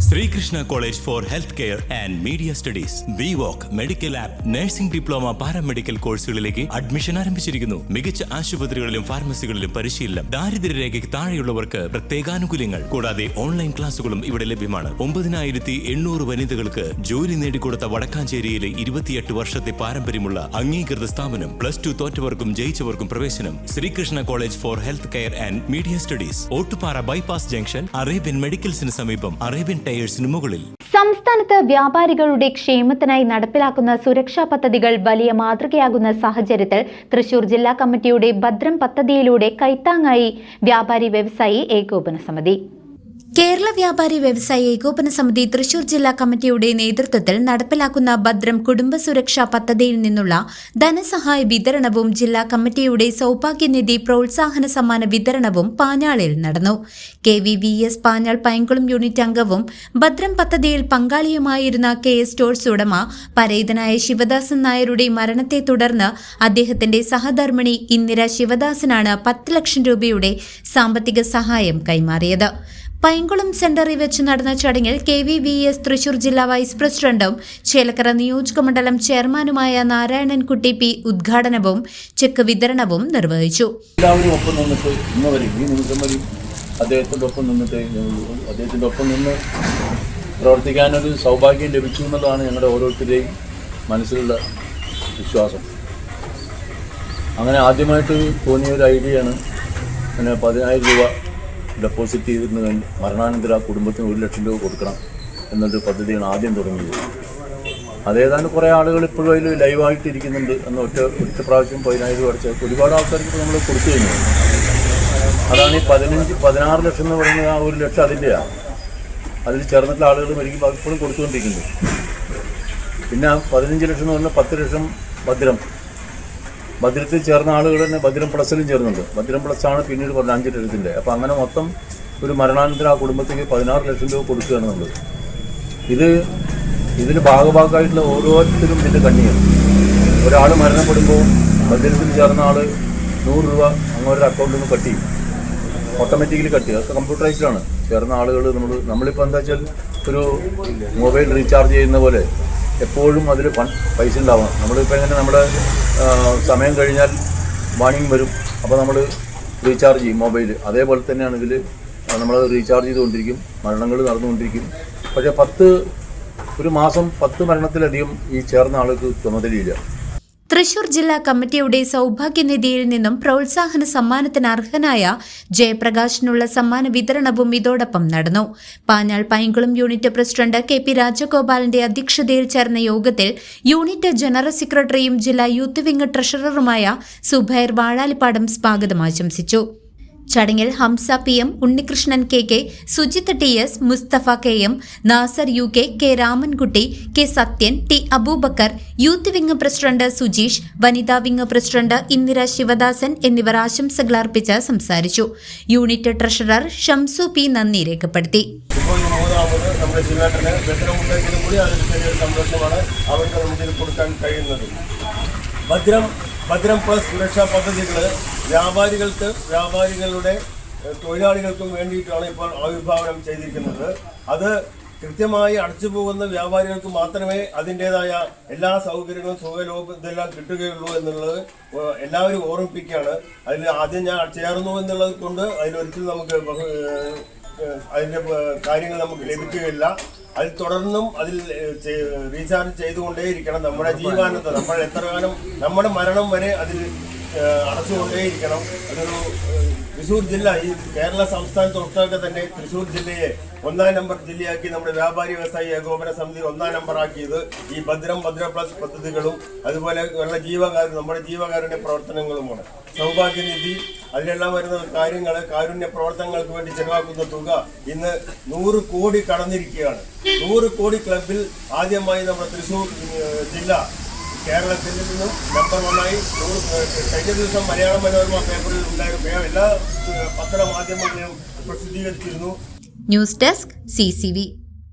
Srikrishna College for Healthcare and Media Studies. VWalk Medical Lab Nursing Diploma Paramedical കോഴ്സുകളിലേക്ക് admission ആരംഭിച്ചിരിക്കുന്നു. മികച്ച ആശുപത്രികളിലും ഫാർമസികളിലും പരിശീലനം. ദാരിദ്ര്യരേഖയ്ക്ക് താഴെയുള്ളവർക്ക് പ്രത്യേകാനുകൂല്യങ്ങൾ. കൂടാതെ ഓൺലൈൻ ക്ലാസുകളും ഇവിടെ ലഭ്യമാണ്. 9800 വനിതകൾക്ക് ജോലി നേടിക്കൊടുത്ത വടക്കാഞ്ചേരിയിലെ 28 വർഷത്തെ പാരമ്പര്യമുള്ള അംഗീകൃത സ്ഥാപനം. +2 തോറ്റവർക്കും ജയിച്ചവർക്കും പ്രവേശനം. Sreekrishna college for health care and media studies, Ottupara bypass junction, Arabian മെഡിക്കൽസിന് സമീപം, അറേബ്യൻ ടയേഴ്സിന് മുകളിൽ. സംസ്ഥാനത്ത് വ്യാപാരികളുടെ ക്ഷേമത്തിനായി നടപ്പിലാക്കുന്ന സുരക്ഷാ പദ്ധതികൾ വലിയ മാതൃകയാകുന്ന സാഹചര്യത്തിൽ തൃശൂർ ജില്ലാ കമ്മിറ്റിയുടെ ഭദ്രം പദ്ധതിയിലൂടെ കൈത്താങ്ങായി വ്യാപാരി വ്യവസായി ഏകോപന സമിതി. കേരള വ്യാപാരി വ്യവസായി ഏകോപന സമിതി തൃശൂർ ജില്ലാ കമ്മിറ്റിയുടെ നേതൃത്വത്തിൽ നടപ്പിലാക്കുന്ന ഭദ്രം കുടുംബ സുരക്ഷാ പദ്ധതിയിൽ നിന്നുള്ള ധനസഹായ വിതരണവും ജില്ലാ കമ്മിറ്റിയുടെ സൗഭാഗ്യനിധി പ്രോത്സാഹന സമ്മാന വിതരണവും പാഞ്ഞാളിൽ നടന്നു. KVVS പാഞ്ഞാൾ പൈങ്കുളം യൂണിറ്റ് അംഗവും ഭദ്രം പദ്ധതിയിൽ പങ്കാളിയുമായിരുന്ന KS സ്റ്റോഴ്സ് ഉടമ പരേതനായ ശിവദാസൻ നായരുടെ മരണത്തെ തുടർന്ന് അദ്ദേഹത്തിന്റെ സഹധർമ്മിണി ഇന്ദിര ശിവദാസനാണ് 10 ലക്ഷം രൂപയുടെ സാമ്പത്തിക സഹായം കൈമാറിയത്. പൈങ്കുളം സെന്ററിൽ വെച്ച് നടന്ന ചടങ്ങിൽ KVVS തൃശൂർ ജില്ലാ വൈസ് പ്രസിഡന്റും ചേലക്കര നിയോജക മണ്ഡലം ചെയർമാനുമായ നാരായണൻകുട്ടി P ഉദ്ഘാടനവും ചെക്ക് വിതരണവും നിർവഹിച്ചു. എല്ലാവരും ഒപ്പം നിന്നിട്ട് ഇന്നവരെ ഈ നിമിഷം വരെ അദ്ദേഹത്തിൻ്റെ ഒപ്പം നിന്ന് പ്രവർത്തിക്കാനൊരു സൗഭാഗ്യം ലഭിച്ചു എന്നുള്ളതാണ് ഞങ്ങളുടെ ഓരോരുത്തരുടെയും മനസ്സിലുള്ള വിശ്വാസം. അങ്ങനെ ആദ്യമായിട്ട് തോന്നിയ ഒരു ഐഡിയയാണ് പിന്നെ 10,000 രൂപ ഡെപ്പോസിറ്റ് ചെയ്തിരുന്നു മരണാനന്തര കുടുംബത്തിന് 1 ലക്ഷം രൂപ കൊടുക്കണം എന്നൊരു പദ്ധതിയാണ് ആദ്യം തുടങ്ങിയത്. അതേതാണ്ട് കുറേ ആളുകൾ ഇപ്പോഴും അതിൽ ലൈവായിട്ട് ഇരിക്കുന്നുണ്ട്. എന്ന് ഒറ്റ പ്രാവശ്യം 10,000 രൂപ അടച്ച ഒരുപാട് ആൾക്കാർക്ക് നമ്മൾ കൊടുത്തു കഴിഞ്ഞു. അതാണ് ഈ 16 ലക്ഷം എന്ന് പറയുന്നത്. ആ 1 ലക്ഷം അതിൻ്റെയാണ്. അതിൽ ചേർന്നിട്ടുള്ള ആളുകൾ മരിക്കുമ്പോൾ ഇപ്പോഴും കൊടുത്തുകൊണ്ടിരിക്കുന്നത്. പിന്നെ 15 ലക്ഷം എന്ന് പറഞ്ഞാൽ 10 ലക്ഷം ഭദ്രത്തിൽ ചേർന്ന ആളുകൾ തന്നെ ഭദ്രം പ്ലസിലും ചേർന്നുണ്ട്. ഭദ്രം പ്ലസാണ് പിന്നീട് പറഞ്ഞ 5 ലക്ഷത്തിൻ്റെ. അപ്പോൾ അങ്ങനെ മൊത്തം ഒരു മരണാനന്തര ആ കുടുംബത്തേക്ക് 16 ലക്ഷം രൂപ കൊടുക്കുകയാണ് എന്നുള്ളത്. ഇതിന് ഭാഗമായിട്ടുള്ള ഓരോരുത്തരും ഇതിൻ്റെ കണ്ണിയാണ്. ഒരാൾ മരണപ്പെടുമ്പോൾ ഭദ്രത്തിൽ ചേർന്ന ആൾ 100 രൂപ അങ്ങോട്ടൊരു അക്കൗണ്ടിൽ നിന്ന് കട്ട് ചെയ്യും. ഓട്ടോമാറ്റിക്കലി കട്ട് ചെയ്യും. അതൊക്കെ കമ്പ്യൂട്ടറൈസ്ഡാണ്. ചേർന്ന ആളുകൾ നമ്മളിപ്പോൾ എന്താ വെച്ചാൽ ഒരു മൊബൈൽ റീചാർജ് ചെയ്യുന്ന പോലെ എപ്പോഴും അതിൽ പൈസ ഉണ്ടാവണം. നമ്മളിപ്പോൾ എങ്ങനെ നമ്മുടെ സമയം കഴിഞ്ഞാൽ വാണിംഗ് വരും. അപ്പോൾ നമ്മൾ റീചാർജ് ചെയ്യും മൊബൈൽ. അതേപോലെ തന്നെയാണ് ഇതിൽ നമ്മൾ റീചാർജ് ചെയ്തുകൊണ്ടിരിക്കും. മരണങ്ങൾ നടന്നുകൊണ്ടിരിക്കും. പക്ഷേ ഒരു മാസം 10 മരണത്തിലധികം ഈ ചേർന്ന ആൾക്ക് ചുമതലയില്ല. തൃശൂർ ജില്ലാ കമ്മിറ്റിയുടെ സൗഭാഗ്യനിധിയിൽ നിന്നും പ്രോത്സാഹന സമ്മാനത്തിന് അർഹനായ ജയപ്രകാശിനുള്ള സമ്മാന വിതരണവും ഇതോടൊപ്പം നടന്നു. Panjal Painkulam unit president KP രാജഗോപാലിന്റെ അധ്യക്ഷതയിൽ ചേർന്ന യോഗത്തിൽ യൂണിറ്റ് ജനറൽ സെക്രട്ടറിയും ജില്ലാ യൂത്ത് വിംഗ് ട്രഷററുമായ സുബൈർ വാഴാലിപ്പാടം സ്വാഗതം ആശംസിച്ചു. ചടങ്ങിൽ Hamsa PM, Unnikrishnan KK, Sujith TS, Musthafa KM, Nasar UK, K Ramankutty, K Sathyan, T Aboobacker, youth wing president Sujeesh, വനിതാ വിംഗ് പ്രസിഡന്റ് ഇന്ദിര ശിവദാസൻ എന്നിവർ ആശംസകൾ അർപ്പിച്ച് സംസാരിച്ചു. യൂണിറ്റ് ട്രഷറർ ഷംസു P നന്ദി രേഖപ്പെടുത്തി. ഭദ്രം പ്ലസ് സുരക്ഷാ പദ്ധതികൾ വ്യാപാരികളുടെ തൊഴിലാളികൾക്കും വേണ്ടിയിട്ടാണ് ഇപ്പോൾ ആവിർഭാവനം ചെയ്തിരിക്കുന്നത്. അത് കൃത്യമായി അടച്ചു പോകുന്ന വ്യാപാരികൾക്ക് മാത്രമേ അതിൻ്റേതായ എല്ലാ സൗകര്യങ്ങളും സുഖലോകം ഇതെല്ലാം കിട്ടുകയുള്ളൂ എന്നുള്ളത് എല്ലാവരും ഓർമ്മിപ്പിക്കുകയാണ്. അതിൽ ആദ്യം ഞാൻ ചേർന്നു എന്നുള്ളത് കൊണ്ട് അതിലൊരിക്കലും നമുക്ക് അതിൻ്റെ കാര്യങ്ങൾ നമുക്ക് ലഭിക്കുകയില്ല. അതിൽ തുടർന്നും അതിൽ റീചാർജ് ചെയ്തുകൊണ്ടേയിരിക്കണം. നമ്മുടെ ജീവാനന്ദം നമ്മൾ എത്ര കാലം നമ്മുടെ മരണം വരെ അതിൽ അടച്ചുകൊണ്ടേയിരിക്കണം. അതൊരു തൃശ്ശൂർ ജില്ല ഈ കേരള സംസ്ഥാനത്തൊട്ടാകെ തന്നെ തൃശ്ശൂർ ജില്ലയെ 1ാം നമ്പർ ജില്ലയാക്കി നമ്മുടെ വ്യാപാരി വ്യവസായി ഏകോപന സമിതി 1ാം നമ്പറാക്കിയത് ഈ ഭദ്രം പ്ലസ് പദ്ധതികളും അതുപോലെ ഉള്ള നമ്മുടെ ജീവകാരുണ്യ പ്രവർത്തനങ്ങളുമാണ്. സൗഭാഗ്യനിധി അതിലെല്ലാം വരുന്ന കാര്യങ്ങൾ കാരുണ്യ പ്രവർത്തനങ്ങൾക്ക് വേണ്ടി ചെലവാക്കുന്ന തുക ഇന്ന് 100 കോടി കടന്നിരിക്കുകയാണ്. 100 കോടി ക്ലബിൽ ആദ്യമായി നമ്മുടെ തൃശ്ശൂർ ജില്ല കേരളത്തിൽ നിന്നും നമ്പർ 1ആയി. കഴിഞ്ഞ ദിവസം മലയാള മനോരമ പേപ്പറിൽ ഉണ്ടായിരുന്ന എല്ലാ പത്രമാധ്യമങ്ങളിലും പ്രസിദ്ധീകരിച്ചിരുന്നു. News desk CCV.